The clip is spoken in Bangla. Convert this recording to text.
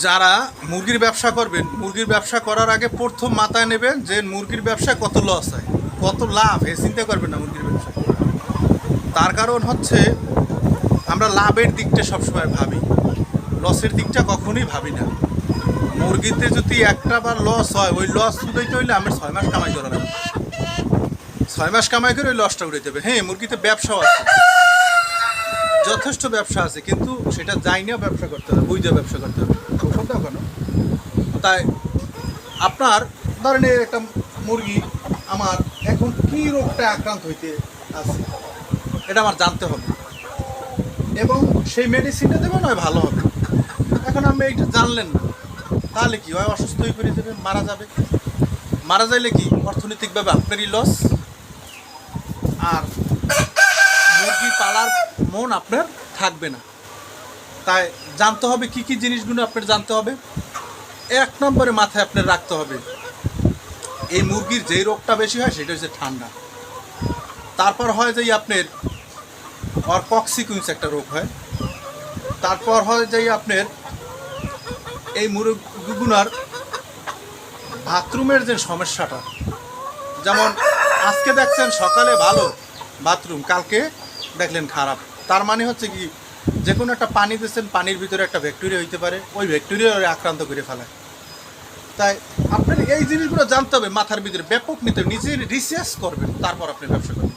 যারা মুরগির ব্যবসা করবেন, মুরগির ব্যবসা করার আগে প্রথম মাথায় নেবেন যে মুরগির ব্যবসায় কত লস হয়, কত লাভ এ চিন্তা করবেন না মুরগির ব্যবসা। তার কারণ হচ্ছে আমরা লাভের দিকটা সবসময় ভাবি, লসের দিকটা কখনোই ভাবি না। মুরগিতে যদি একটা বার লস হয়, ওই লস উঠাইতে হইলে আমরা 6 মাস কামাই করা লাগবে। 6 মাস কামাই করে ওই লসটা উঠে দেবে। হ্যাঁ, মুরগিতে ব্যবসাও আছে, যথেষ্ট ব্যবসা আছে, কিন্তু সেটা যাই না ব্যবসা করতে হবে, বুঝে ব্যবসা করতে হবে। ওষুধটা কেন তাই আপনার ধরেন একটা মুরগি আমার এখন কী রোগটা আক্রান্ত হইতে আছে এটা আমার জানতে হবে, এবং সেই মেডিসিনটা দেবে নয় ভালো হবে। এখন আপনি এইটা জানলেন না, তাহলে কি হয়? অসুস্থ হয়ে পড়ে যাবে, মারা যাবে। মারা যাইলে কি অর্থনৈতিকভাবে আপনারই লস, আর মুরগি পালার মন আপনার থাকবে না। তাই জানতে হবে কি কি জিনিসগুলো আপনার জানতে হবে। 1 নম্বরে মাথায় আপনার রাখতে হবে, এই মুরগির যেই রোগটা বেশি হয় সেটা হচ্ছে ঠান্ডা। তারপর হয় যে আপনার কক্সিকুইন্স একটা রোগ হয়। তারপর হয় যে আপনার এই মুরগিগুনার বাথরুমের যে সমস্যাটা, যেমন আজকে দেখছেন সকালে ভালো বাথরুম, কালকে দেখলেন খারাপ। তার মানে হচ্ছে কি, যে কোনো একটা পানি দিচ্ছেন, পানির ভিতরে একটা ব্যাকটেরিয়া হইতে পারে, ওই ব্যাকটেরিয়া আক্রান্ত করে ফেলায়। তাই আপনার এই জিনিসগুলো জানতে হবে, মাথার ভিতরে ব্যাপক নিতে হবে, নিজে রিসার্চ করবেন, তারপর আপনি ব্যবসা করবেন।